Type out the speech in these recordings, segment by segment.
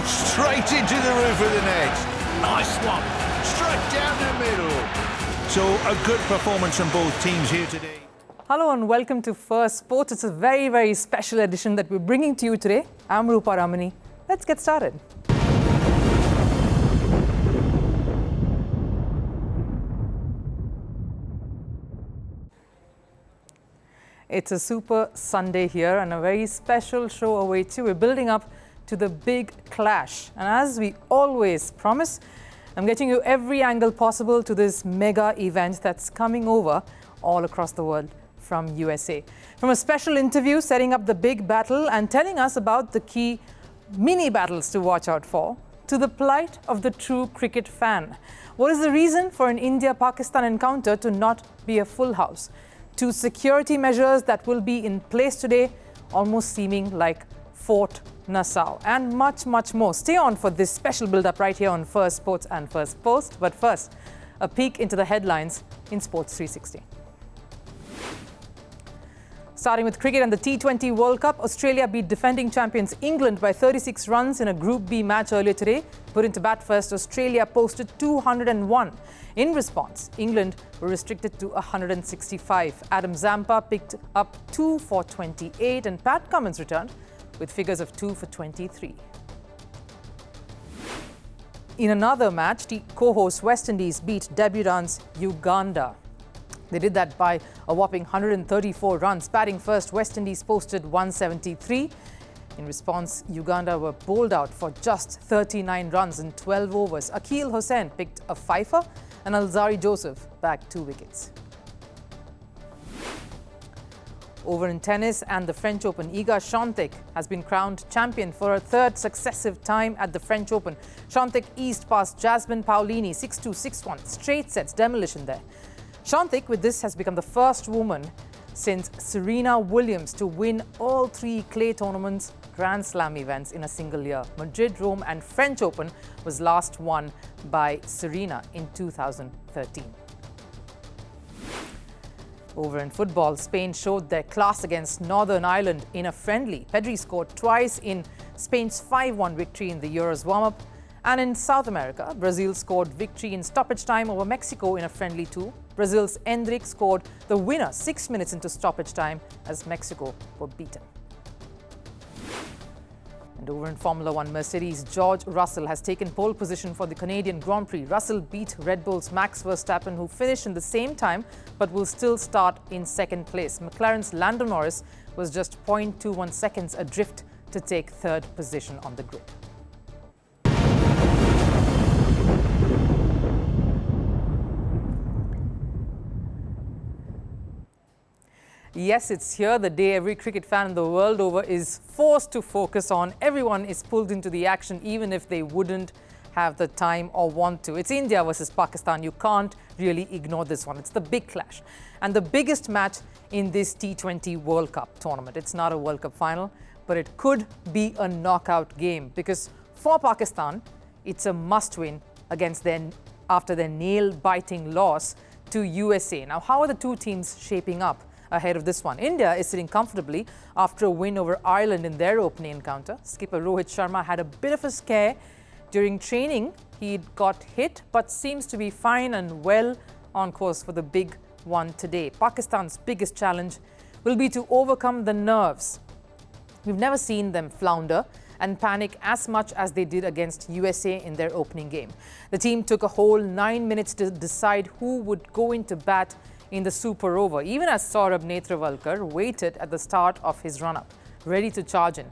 Straight into the roof of the net. Nice one. Straight down the middle. So a good performance from both teams here today. Hello and welcome to Firstpost. It's a very, very special edition that we're bringing to you today. I'm Rupha Ramani. Let's get started. It's a super Sunday here and a very special show awaits you. We're building up to the big clash. And as we always promise, I'm getting you every angle possible to this mega event that's coming over all across the world from USA. From a special interview setting up the big battle and telling us about the key mini battles to watch out for, to the plight of the true cricket fan. What is the reason for an India-Pakistan encounter to not be a full house? To security measures that will be in place today, almost seeming like Fort Nassau, and much, much more. Stay on for this special build-up right here on Firstpost and Firstpost. But first, a peek into the headlines in Sports 360. Starting with cricket and the T20 World Cup, Australia beat defending champions England by 36 runs in a Group B match earlier today. Put into bat first, Australia posted 201. In response, England were restricted to 165. Adam Zampa picked up 2 for 28 and Pat Cummins returned with figures of 2 for 23. In another match, co-host West Indies beat debutants Uganda. They did that by a whopping 134 runs. Batting first, West Indies posted 173. In response, Uganda were bowled out for just 39 runs in 12 overs. Akeal Hossain picked a fifer and Alzari Joseph bagged 2 wickets. Over in tennis and the French Open, Iga Swiatek has been crowned champion for a third successive time at the French Open. Swiatek eased past Jasmine Paolini 6-2, 6-1. Straight sets, demolition there. Swiatek, with this, has become the first woman since Serena Williams to win all 3 clay tournaments, Grand Slam events in a single year. Madrid, Rome and French Open was last won by Serena in 2013. Over in football, Spain showed their class against Northern Ireland in a friendly. Pedri scored twice in Spain's 5-1 victory in the Euros warm-up. And in South America, Brazil scored victory in stoppage time over Mexico in a friendly too. Brazil's Endrick scored the winner 6 minutes into stoppage time as Mexico were beaten. And over in Formula One, Mercedes' George Russell has taken pole position for the Canadian Grand Prix. Russell beat Red Bull's Max Verstappen, who finished in the same time but will still start in second place. McLaren's Lando Norris was just 0.21 seconds adrift to take third position on the grid. Yes, it's here, the day every cricket fan in the world over is forced to focus on. Everyone is pulled into the action, even if they wouldn't have the time or want to. It's India versus Pakistan. You can't really ignore this one. It's the big clash and the biggest match in this T20 World Cup tournament. It's not a World Cup final, but it could be a knockout game because for Pakistan, it's a must-win after their nail-biting loss to USA. Now, how are the two teams shaping up ahead of this one? India is sitting comfortably after a win over Ireland in their opening encounter. Skipper Rohit Sharma had a bit of a scare during training. He got hit but seems to be fine and well on course for the big one today. Pakistan's biggest challenge will be to overcome the nerves. We've never seen them flounder and panic as much as they did against USA in their opening game. The team took a whole 9 minutes to decide who would go into bat in the super over, even as Saurabh Netravalkar waited at the start of his run-up, ready to charge in.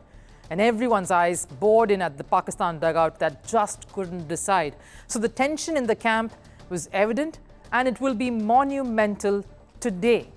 And everyone's eyes bored in at the Pakistan dugout that just couldn't decide. So the tension in the camp was evident, and it will be monumental today.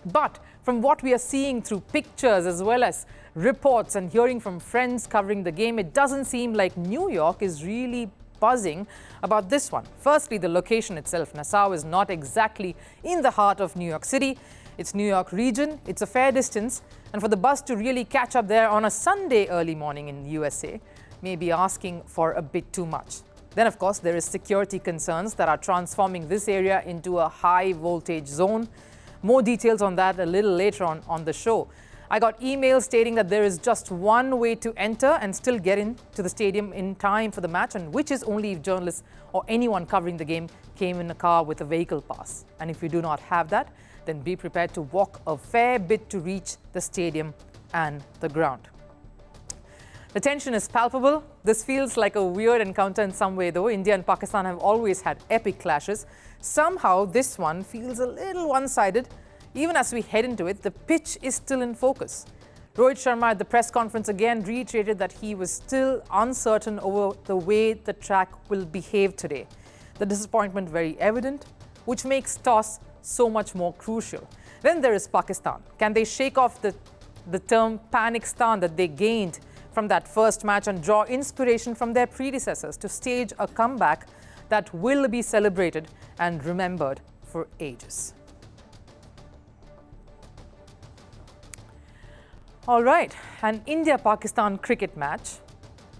But from what we are seeing through pictures as well as reports and hearing from friends covering the game, it doesn't seem like New York is really buzzing about this one. Firstly, the location itself. Nassau is not exactly in the heart of New York City. It's New York region. It's a fair distance. And for the bus to really catch up there on a Sunday early morning in USA may be asking for a bit too much. Then, of course, there is security concerns that are transforming this area into a high voltage zone. More details on that a little later on the show. I got emails stating that there is just one way to enter and still get into the stadium in time for the match, and which is only if journalists or anyone covering the game came in a car with a vehicle pass. And if you do not have that, then be prepared to walk a fair bit to reach the stadium and the ground. The tension is palpable. This feels like a weird encounter in some way, though. India and Pakistan have always had epic clashes. Somehow, this one feels a little one-sided. Even as we head into it, the pitch is still in focus. Rohit Sharma at the press conference again reiterated that he was still uncertain over the way the track will behave today. The disappointment very evident, which makes toss so much more crucial. Then there is Pakistan. Can they shake off the term Panikistan that they gained from that first match and draw inspiration from their predecessors to stage a comeback that will be celebrated and remembered for ages? All right, an India-Pakistan cricket match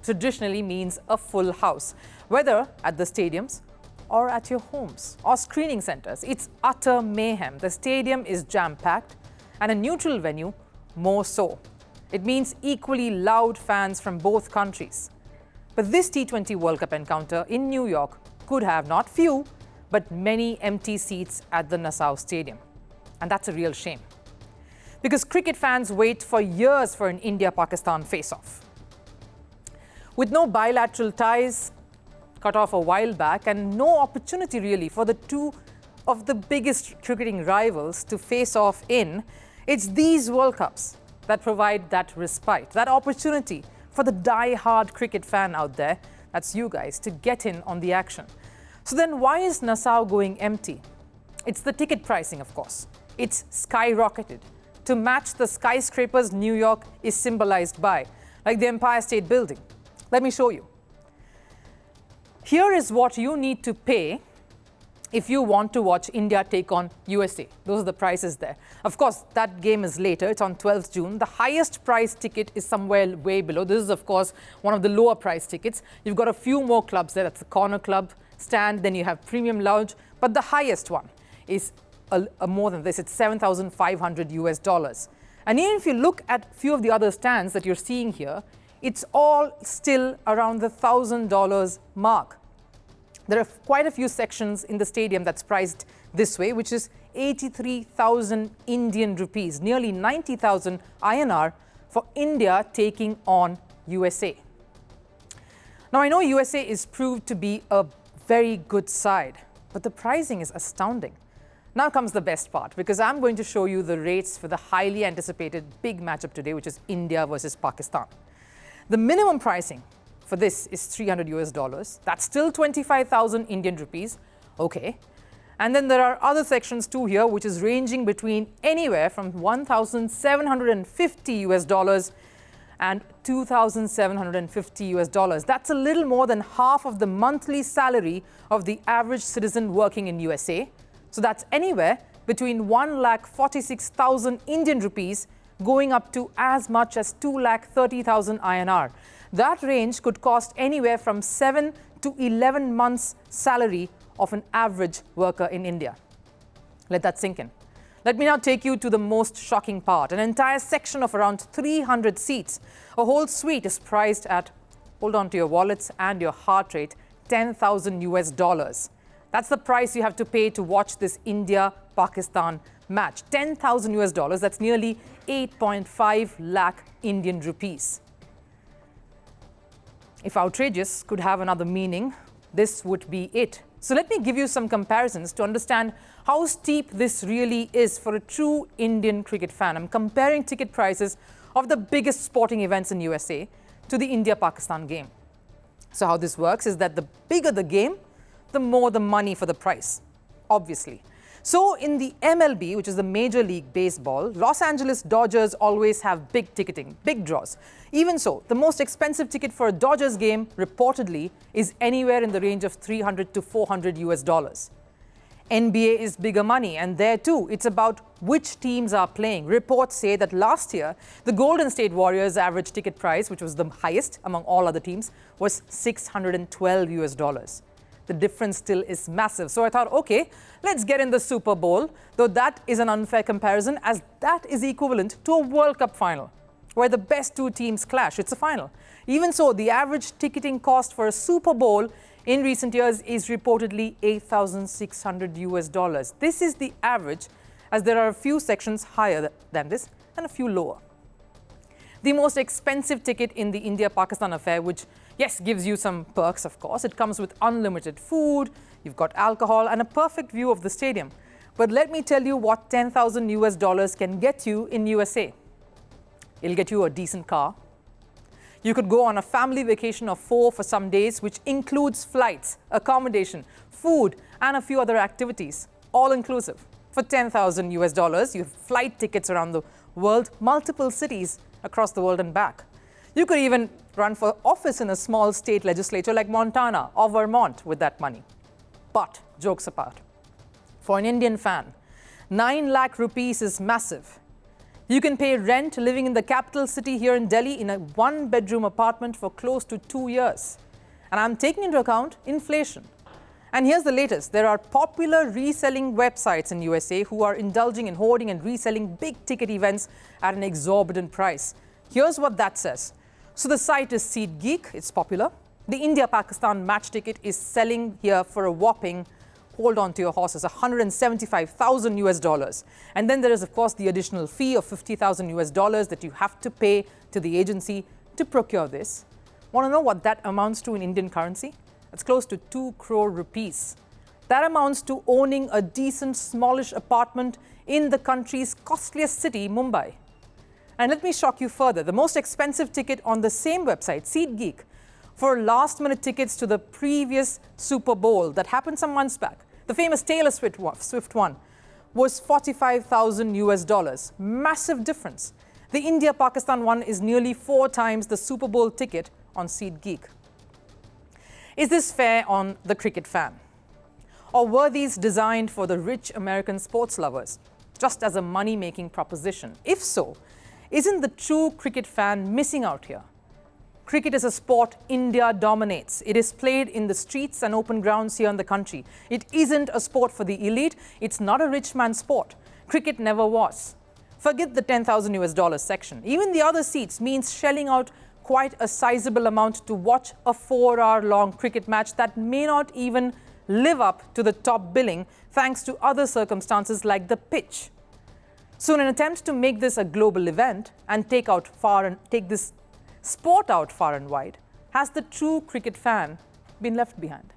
traditionally means a full house, whether at the stadiums or at your homes or screening centers. It's utter mayhem. The stadium is jam-packed and a neutral venue more so. It means equally loud fans from both countries. But this T20 World Cup encounter in New York could have not few, but many empty seats at the Nassau Stadium. And that's a real shame. Because cricket fans wait for years for an India-Pakistan face-off. With no bilateral ties cut off a while back and no opportunity really for the two of the biggest cricketing rivals to face off in, it's these World Cups that provide that respite, that opportunity for the die-hard cricket fan out there, that's you guys, to get in on the action. So then why is Nassau going empty? It's the ticket pricing, of course. It's skyrocketed to match the skyscrapers New York is symbolized by, like the Empire State Building. Let me show you. Here is what you need to pay if you want to watch India take on USA. Those are the prices there. Of course, that game is later. It's on 12th June. The highest price ticket is somewhere way below. This is, of course, one of the lower price tickets. You've got a few more clubs there. That's the Corner Club stand. Then you have Premium Lounge. But the highest one is more than this. It's $7,500 US. And even if you look at a few of the other stands that you're seeing here, it's all still around the $1,000 mark. There are quite a few sections in the stadium that's priced this way, which is 83,000 Indian rupees, nearly 90,000 INR for India taking on USA. Now, I know USA is proved to be a very good side, but the pricing is astounding. Now comes the best part, because I'm going to show you the rates for the highly anticipated big matchup today, which is India versus Pakistan. The minimum pricing for this is $300 US. That's still 25,000 Indian rupees. Okay. And then there are other sections too here, which is ranging between anywhere from $1,750 US and $2,750 US. That's a little more than half of the monthly salary of the average citizen working in USA. So that's anywhere between 1,46,000 Indian rupees going up to as much as 2,30,000 INR. That range could cost anywhere from 7 to 11 months' salary of an average worker in India. Let that sink in. Let me now take you to the most shocking part. An entire section of around 300 seats. A whole suite is priced at, hold on to your wallets and your heart rate, $10,000 US. That's the price you have to pay to watch this India-Pakistan match. $10,000 US, that's nearly 8.5 lakh Indian rupees. If outrageous could have another meaning, this would be it. So let me give you some comparisons to understand how steep this really is for a true Indian cricket fan. I'm comparing ticket prices of the biggest sporting events in USA to the India-Pakistan game. So how this works is that the bigger the game, the more the money for the price, obviously. So in the MLB, which is the Major League Baseball, Los Angeles Dodgers always have big ticketing, big draws. Even so, the most expensive ticket for a Dodgers game, reportedly, is anywhere in the range of $300 to $400 US. NBA is bigger money, and there too, it's about which teams are playing. Reports say that last year, the Golden State Warriors' average ticket price, which was the highest among all other teams, was $612 US. the difference still is massive. So I thought, okay, let's get in the Super Bowl, though that is an unfair comparison, as that is equivalent to a World Cup final, where the best two teams clash. It's a final. Even so, the average ticketing cost for a Super Bowl in recent years is reportedly $8,600 US. This is the average, as there are a few sections higher than this and a few lower. The most expensive ticket in the India-Pakistan affair, which, yes, gives you some perks, of course. It comes with unlimited food, you've got alcohol, and a perfect view of the stadium. But let me tell you what $10,000 US can get you in USA. It'll get you a decent car. You could go on a family vacation of 4 for some days, which includes flights, accommodation, food, and a few other activities, all inclusive. For $10,000 US, you have flight tickets around the world, multiple cities across the world and back. You could even run for office in a small state legislature like Montana or Vermont with that money. But jokes apart, for an Indian fan, 9 lakh rupees is massive. You can pay rent living in the capital city here in Delhi in a 1-bedroom apartment for close to 2 years. And I'm taking into account inflation. And here's the latest. There are popular reselling websites in USA who are indulging in hoarding and reselling big ticket events at an exorbitant price. Here's what that says. So the site is SeatGeek. It's popular. The India-Pakistan match ticket is selling here for a whopping, hold on to your horses, $175,000 US. And then there is, of course, the additional fee of $50,000 US that you have to pay to the agency to procure this. Want to know what that amounts to in Indian currency? It's close to 2 crore rupees. That amounts to owning a decent, smallish apartment in the country's costliest city, Mumbai. And let me shock you further. The most expensive ticket on the same website, SeatGeek, for last-minute tickets to the previous Super Bowl that happened some months back, the famous Taylor Swift one, was $45,000 US. Massive difference. The India-Pakistan one is nearly 4 times the Super Bowl ticket on SeatGeek. Is this fair on the cricket fan? Or were these designed for the rich American sports lovers, just as a money-making proposition? If so, isn't the true cricket fan missing out here? Cricket is a sport India dominates. It is played in the streets and open grounds here in the country. It isn't a sport for the elite. It's not a rich man's sport. Cricket never was. Forget the $10,000 US section. Even the other seats means shelling out quite a sizable amount to watch a 4-hour-long cricket match that may not even live up to the top billing thanks to other circumstances like the pitch. So in an attempt to make this a global event and take this sport out far and wide, has the true cricket fan been left behind?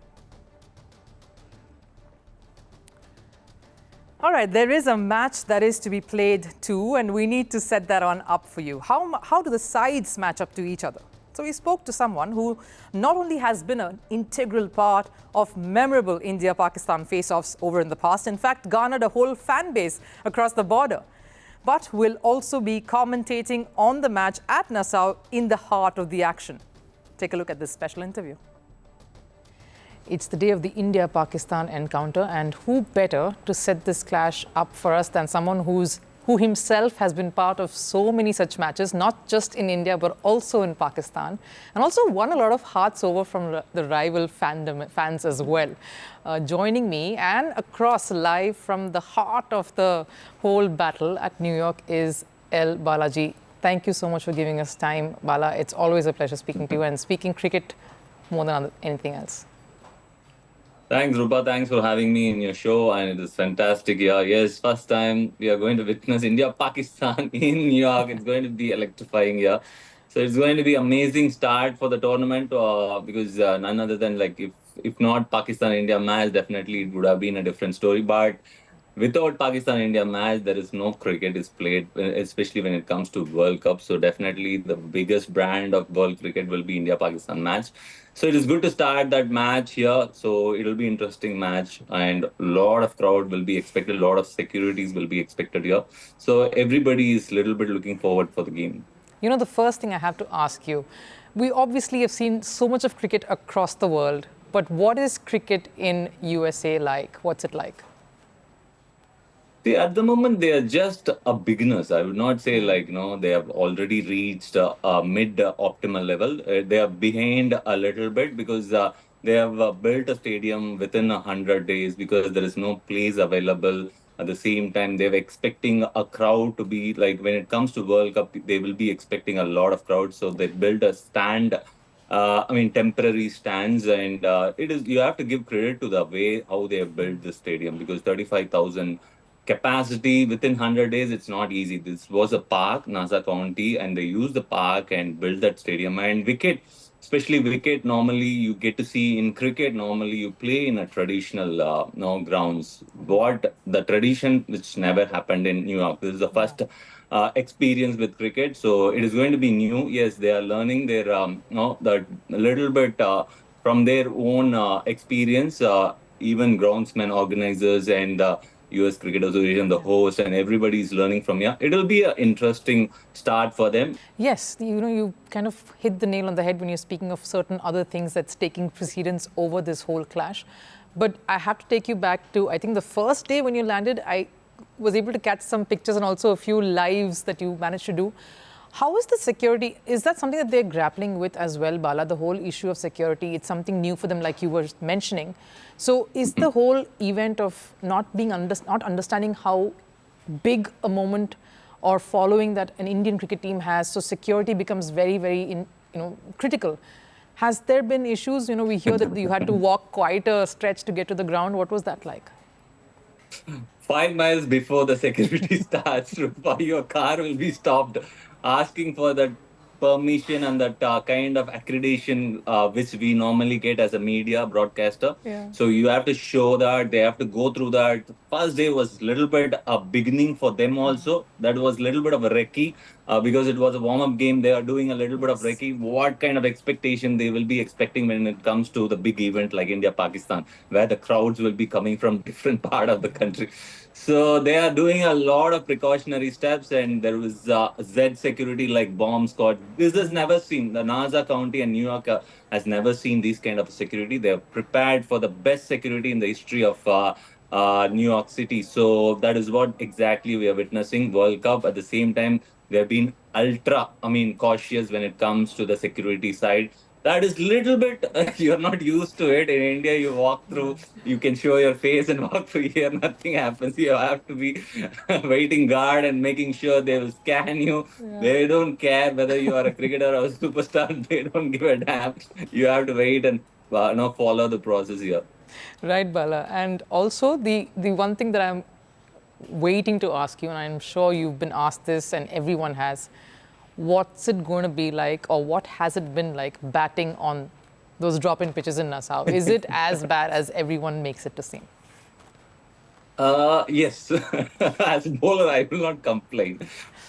All right, there is a match that is to be played too, and we need to set that on up for you. How do the sides match up to each other? So we spoke to someone who not only has been an integral part of memorable India-Pakistan face-offs over in the past, in fact, garnered a whole fan base across the border, but will also be commentating on the match at Nassau in the heart of the action. Take a look at this special interview. It's the day of the India-Pakistan encounter, and who better to set this clash up for us than someone who himself has been part of so many such matches, not just in India, but also in Pakistan, and also won a lot of hearts over from the rival fans as well. Joining me and across live from the heart of the whole battle at New York is Balaji. Thank you so much for giving us time, Bala. It's always a pleasure speaking to you and speaking cricket more than anything else. Thanks, Rupha. Thanks for having me in your show, and it is fantastic. Yeah, yes, first time we are going to witness India-Pakistan in New York. It's going to be electrifying here. So it's going to be amazing start for the tournament because none other than if not Pakistan-India match, definitely it would have been a different story. But without Pakistan-India match, there is no cricket is played, especially when it comes to World Cup. So definitely the biggest brand of world cricket will be India-Pakistan match. So it is good to start that match here. So it'll be interesting match, and a lot of crowd will be expected. A lot of securities will be expected here. So everybody is a little bit looking forward for the game. You know, the first thing I have to ask you, we obviously have seen so much of cricket across the world, but what is cricket in USA like? What's it like? See, at the moment, they are just beginners. I would not say they have already reached a mid-optimal level. They are behind a little bit because They have built a stadium within 100 days because there is no place available. At the same time, they're expecting a crowd to be like when it comes to World Cup, they will be expecting a lot of crowds. So they built a stand, temporary stands, and it is you have to give credit to the way how they have built the stadium because 35,000 capacity within 100 days, it's not easy. This was a park, Nassau County, and they used the park and built that stadium. And wicket, especially wicket, normally you get to see in cricket, normally you play in a traditional no grounds. What the tradition which never happened in New York. This is the first experience with cricket. So it is going to be new. Yes, they are learning their, no, the a little bit from their own experience. Even groundsmen, organizers, and US Cricket Association, the host, and everybody is learning from here. It'll be an interesting start for them. Yes, you kind of hit the nail on the head when you're speaking of certain other things that's taking precedence over this whole clash. But I have to take you back to, I think, the first day when you landed. I was able to catch some pictures and also a few lives that you managed to do. How is the security? Is that something that they're grappling with as well, Bala? The whole issue of security, it's something new for them, like you were mentioning. So is the whole event of not understanding how big a moment or following that an Indian cricket team has, so security becomes very, very critical. Has there been issues? We hear that you had to walk quite a stretch to get to the ground. What was that like? 5 miles before the security starts, Rupa, your car will be stopped asking for that permission and that kind of accreditation which we normally get as a media broadcaster. Yeah. So you have to show that, they have to go through that. First day was a little bit a beginning for them also. That was a little bit of a recce because it was a warm-up game. They are doing a little bit of recce. What kind of expectation they will be expecting when it comes to the big event like India-Pakistan, where the crowds will be coming from different part of the country. So they are doing a lot of precautionary steps, and there was Z security like bomb squad. This has never seen. The Nassau County and New York has never seen these kind of security. They are prepared for the best security in the history of New York City. So that is what exactly we are witnessing. World Cup at the same time, they have been ultra, cautious when it comes to the security side. That is little bit you're not used to it. In India, you walk through, you can show your face and walk through. Here nothing happens. You have to be waiting guard and making sure they will scan you. They don't care whether you are a cricketer or a superstar. They don't give a damn. You have to wait and follow the process here. Right, Bala. And also the one thing that I'm waiting to ask you, and I'm sure you've been asked this and everyone has, what's it going to be like, or what has it been like batting on those drop-in pitches in Nassau? Is it as bad as everyone makes it to seem? Yes. As a bowler, I will not complain.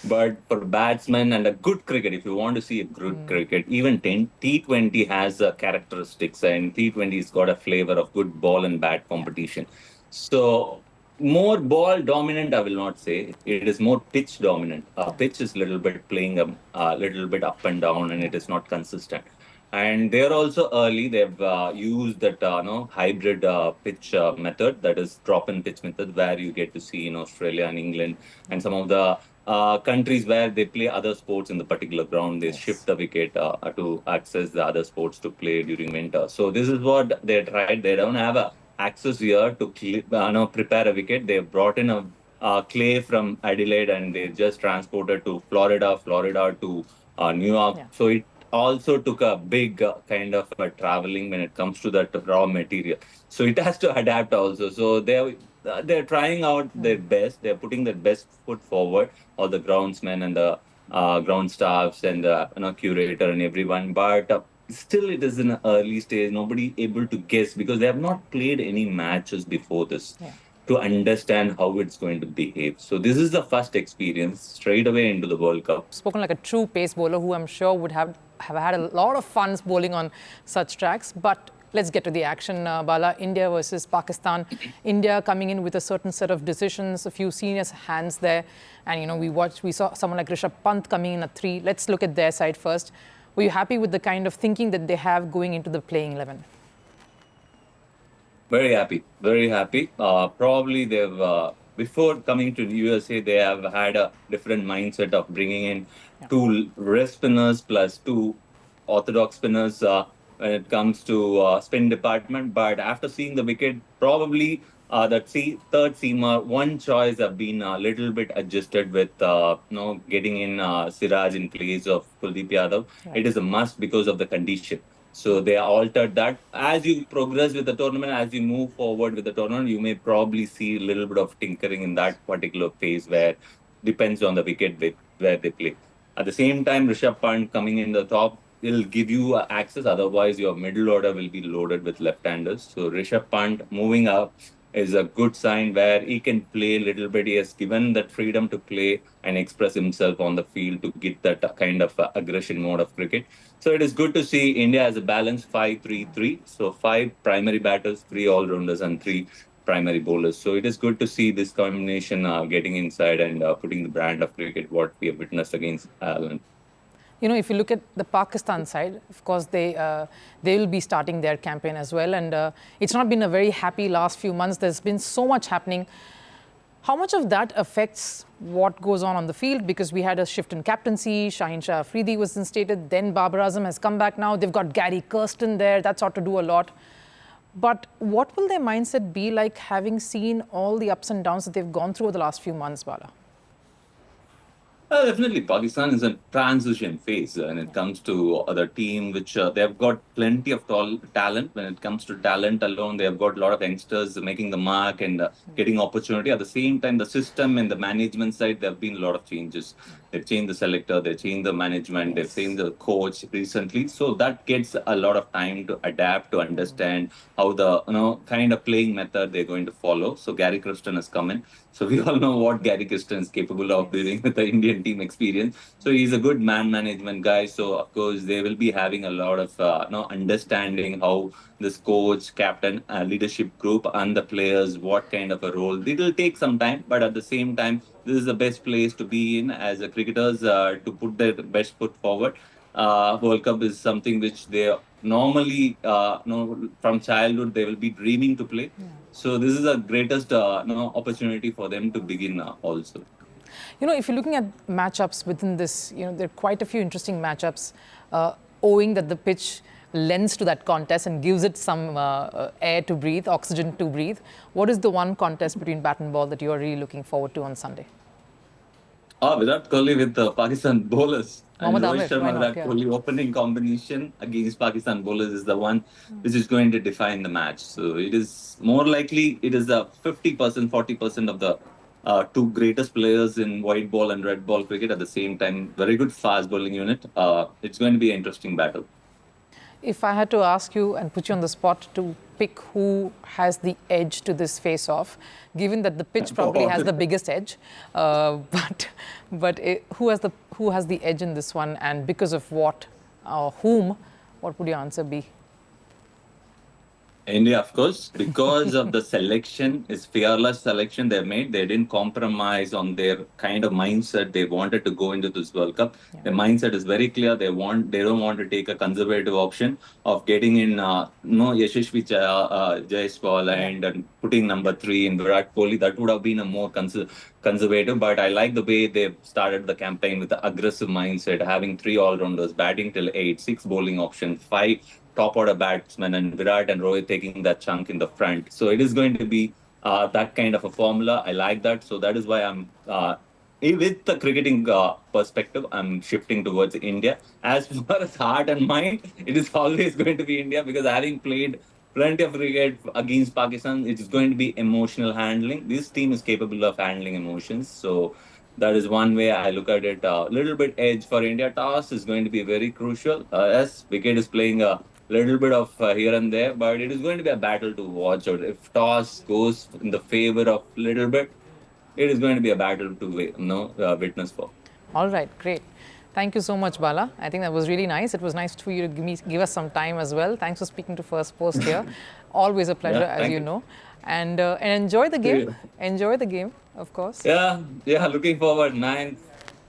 But for batsmen and a good cricket, if you want to see a good cricket, even T20 has characteristics, and T20 has got a flavor of good ball and bat competition. So more ball dominant, I will not say. It is more pitch dominant. Pitch is little bit playing a little bit up and down, and it is not consistent. And they're also early. They've used that hybrid pitch method, that is drop-in pitch method, where you get to see in Australia and England and some of the countries where they play other sports in the particular ground. They shift the wicket to access the other sports to play during winter. So this is what they tried. They don't have a access here to prepare a wicket. They brought in a clay from Adelaide, and they just transported to Florida to New York. Yeah. So it also took a big kind of traveling when it comes to that raw material. So it has to adapt also. So they're trying out their best. They're putting their best foot forward. All the groundsmen and the ground staffs and the curator and everyone. But still, it is in an early stage. Nobody able to guess because they have not played any matches before this. Yeah. To understand how it's going to behave. So this is the first experience straight away into the World Cup. Spoken like a true pace bowler who I'm sure would have had a lot of fun bowling on such tracks. But let's get to the action, Bala. India versus Pakistan. India coming in with a certain set of decisions, a few senior hands there. And, we saw someone like Rishabh Pant coming in at 3. Let's look at their side first. Were you happy with the kind of thinking that they have going into the playing 11? Very happy, very happy. Probably they've, before coming to the USA, they have had a different mindset of bringing in 2 wrist spinners plus 2 orthodox spinners. when it comes to spin department. But after seeing the wicket, probably third seamer, one choice have been a little bit adjusted with getting in Siraj in place of Kuldeep Yadav. It Right. is a must because of the condition. So they altered that. As you progress with the tournament, as you move forward with the tournament, you may probably see a little bit of tinkering in that particular phase where depends on the wicket where they play. At the same time, Rishabh Pant coming in the top will give you access. Otherwise, your middle order will be loaded with left-handers. So Rishabh Pant moving up is a good sign where he can play a little bit. He has given that freedom to play and express himself on the field to get that kind of aggression mode of cricket. So it is good to see India as a balanced 5-3-3. So five primary batters, three all-rounders, and three primary bowlers. So it is good to see this combination getting inside and putting the brand of cricket what we have witnessed against Ireland. You know, if you look at the Pakistan side, of course, they will be starting their campaign as well. And it's not been a very happy last few months. There's been so much happening. How much of that affects what goes on the field? Because we had a shift in captaincy. Shaheen Shah Afridi was instated. Then Babar Azam has come back now. They've got Gary Kirsten there. That's ought to do a lot. But what will their mindset be like, having seen all the ups and downs that they've gone through over the last few months, Bala? Definitely, Pakistan is a transition phase when it comes to the team, which they've got plenty of talent. When it comes to talent alone, they have got a lot of youngsters making the mark and getting opportunity. At the same time, the system and the management side, there have been a lot of changes. They've changed the selector, they've changed the management, they've changed the coach recently. So that gets a lot of time to adapt, to understand how the kind of playing method they're going to follow. So Gary Kristen has come in. So we all know what Gary Kristen is capable of doing with the Indian team experience. So he's a good man management guy. So of course they will be having a lot of understanding how this coach, captain, leadership group, and the players, what kind of a role. It will take some time, but at the same time, this is the best place to be in as a cricketers to put their best foot forward. World Cup is something which they normally, from childhood, they will be dreaming to play. Yeah. So this is the greatest opportunity for them to begin also. You know, if you're looking at matchups within this, there are quite a few interesting matchups, owing that the pitch lends to that contest and gives it some air to breathe, oxygen to breathe. What is the one contest between bat and ball that you are really looking forward to on Sunday? Virat Kohli with the Pakistan bowlers. And Rohit Sharma, Virat yeah. Kohli opening combination against Pakistan bowlers is the one which is going to define the match. So it is more likely it is a 50%, 40% of the two greatest players in white ball and red ball cricket at the same time. Very good fast bowling unit. It's going to be an interesting battle. If I had to ask you and put you on the spot to pick who has the edge to this face-off, given that the pitch probably has the biggest edge, but who has the edge in this one, and because of what, whom? What would your answer be? India, of course, because of the selection, is fearless selection they made. They didn't compromise on their kind of mindset. They wanted to go into this World Cup. Yeah. Their mindset is very clear. They don't want to take a conservative option of getting in Yashasvi Jaiswal and putting number 3 in Virat Kohli. That would have been a more conservative. But I like the way they've started the campaign with the aggressive mindset, having 3 all-rounders, batting till 8, 6 bowling options, 5 top order batsmen, and Virat and Rohit taking that chunk in the front. So it is going to be that kind of a formula. I like that. So that is why I'm, with the cricketing perspective, I'm shifting towards India. As far as heart and mind, it is always going to be India, because having played plenty of cricket against Pakistan, it is going to be emotional handling. This team is capable of handling emotions. So that is one way I look at it. A little bit edge for India. Toss is going to be very crucial. Yes, wicket is playing a little bit of here and there, but it is going to be a battle to watch out. If toss goes in the favor of little bit, it is going to be a battle to witness for. All right, great. Thank you so much, Bala. I think that was really nice. It was nice for you to give us some time as well. Thanks for speaking to Firstpost here. Always a pleasure, as you know. And enjoy the game. Enjoy the game, of course. Yeah. Looking forward. 9th.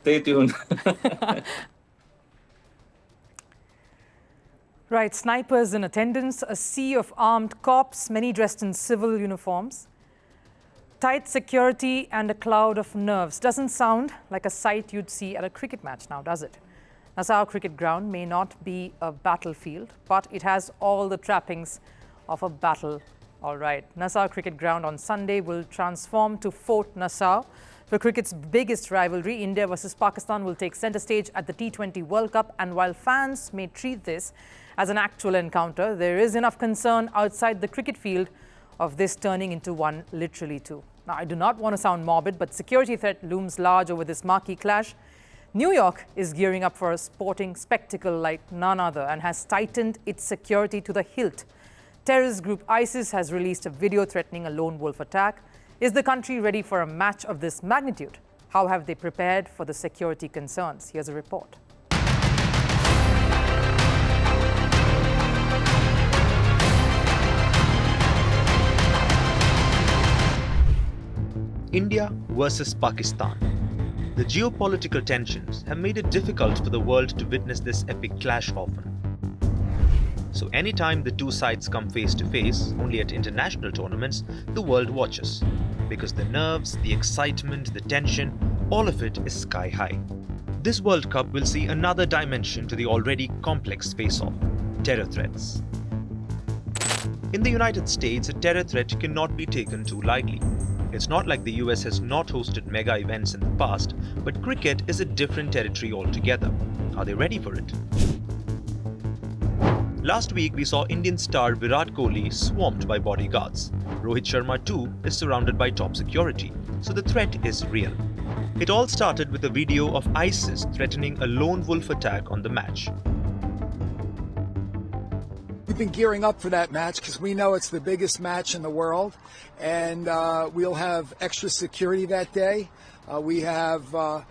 Stay tuned. Right, snipers in attendance, a sea of armed cops, many dressed in civil uniforms. Tight security and a cloud of nerves. Doesn't sound like a sight you'd see at a cricket match now, does it? Nassau Cricket Ground may not be a battlefield, but it has all the trappings of a battle. All right, Nassau Cricket Ground on Sunday will transform to Fort Nassau. For cricket's biggest rivalry, India versus Pakistan will take centre stage at the T20 World Cup. And while fans may treat this as an actual encounter, there is enough concern outside the cricket field of this turning into one literally too. Now, I do not want to sound morbid, but security threat looms large over this marquee clash. New York is gearing up for a sporting spectacle like none other and has tightened its security to the hilt. Terrorist group ISIS has released a video threatening a lone wolf attack. Is the country ready for a match of this magnitude? How have they prepared for the security concerns? Here's a report. India versus Pakistan. The geopolitical tensions have made it difficult for the world to witness this epic clash often. So anytime the two sides come face to face, only at international tournaments, the world watches. Because the nerves, the excitement, the tension, all of it is sky high. This World Cup will see another dimension to the already complex face-off: terror threats. In the United States, a terror threat cannot be taken too lightly. It's not like the US has not hosted mega events in the past, but cricket is a different territory altogether. Are they ready for it? Last week, we saw Indian star Virat Kohli swamped by bodyguards. Rohit Sharma too is surrounded by top security, so the threat is real. It all started with a video of ISIS threatening a lone wolf attack on the match. We've been gearing up for that match because we know it's the biggest match in the world, and we'll have extra security that day. We have our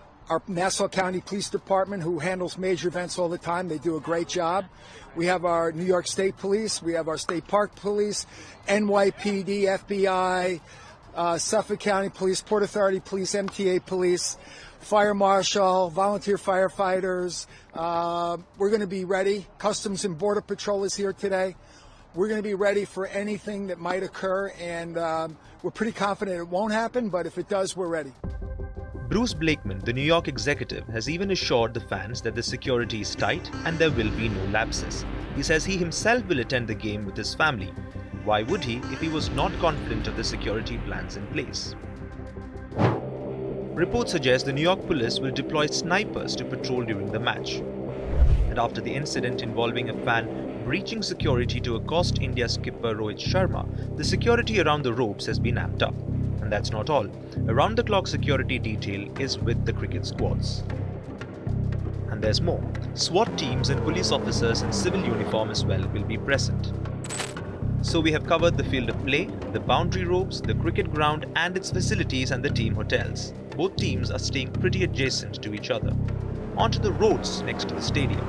Nassau County Police Department, who handles major events all the time. They do a great job. We have our New York State Police. We have our State Park Police, NYPD, FBI, Suffolk County Police, Port Authority Police, MTA Police, Fire Marshal, volunteer firefighters. We're going to be ready. Customs and Border Patrol is here today. We're going to be ready for anything that might occur, and we're pretty confident it won't happen, but if it does, we're ready. Bruce Blakeman, the New York executive, has even assured the fans that the security is tight and there will be no lapses. He says he himself will attend the game with his family. Why would he if he was not confident of the security plans in place? Reports suggest the New York police will deploy snipers to patrol during the match. And after the incident involving a fan breaching security to accost India skipper Rohit Sharma, the security around the ropes has been amped up. And that's not all. Around-the-clock security detail is with the cricket squads. And there's more. SWAT teams and police officers in civil uniform as well will be present. So we have covered the field of play, the boundary ropes, the cricket ground and its facilities and the team hotels. Both teams are staying pretty adjacent to each other. Onto the roads next to the stadium.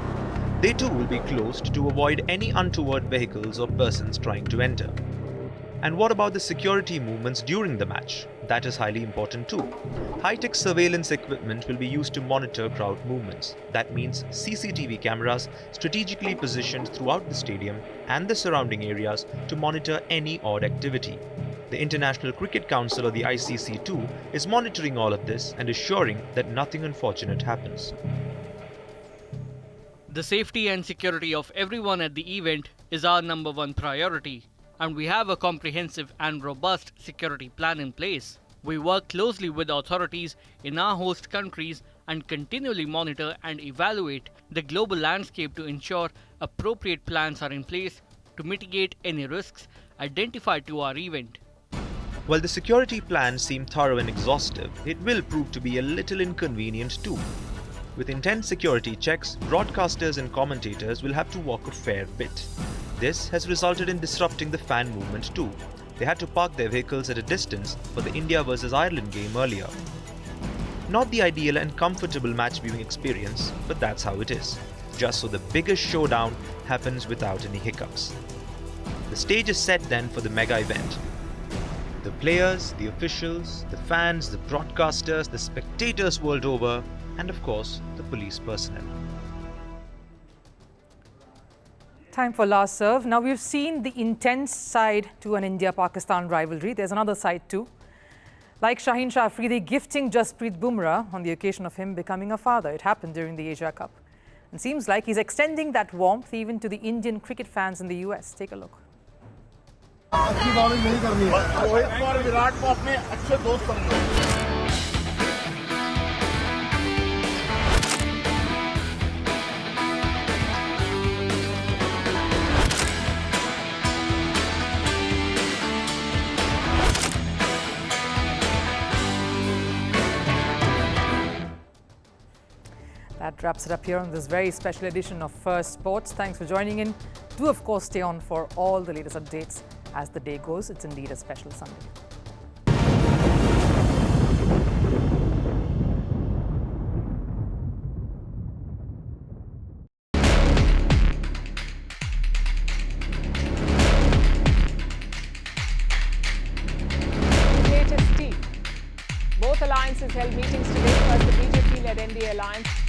They too will be closed to avoid any untoward vehicles or persons trying to enter. And what about the security movements during the match? That is highly important too. High-tech surveillance equipment will be used to monitor crowd movements. That means CCTV cameras strategically positioned throughout the stadium and the surrounding areas to monitor any odd activity. The International Cricket Council, or the ICC too, is monitoring all of this and assuring that nothing unfortunate happens. The safety and security of everyone at the event is our number one priority, and we have a comprehensive and robust security plan in place. We work closely with authorities in our host countries and continually monitor and evaluate the global landscape to ensure appropriate plans are in place to mitigate any risks identified to our event. While the security plans seem thorough and exhaustive, it will prove to be a little inconvenient too. With intense security checks, broadcasters and commentators will have to walk a fair bit. This has resulted in disrupting the fan movement too. They had to park their vehicles at a distance for the India vs Ireland game earlier. Not the ideal and comfortable match viewing experience, but that's how it is. Just so the biggest showdown happens without any hiccups. The stage is set then for the mega event. The players, the officials, the fans, the broadcasters, the spectators world over, and of course, the police personnel. Time for last serve. Now we've seen the intense side to an India-Pakistan rivalry. There's another side too. Like Shaheen Shah Afridi gifting Jasprit Bumrah on the occasion of him becoming a father. It happened during the Asia Cup. And seems like he's extending that warmth even to the Indian cricket fans in the US. Take a look. That wraps it up here on this very special edition of Firstpost. Thanks for joining in. Do, of course, stay on for all the latest updates as the day goes. It's indeed a special Sunday. Latest tea. Both alliances held meetings today. First, the BJP-led NDA alliance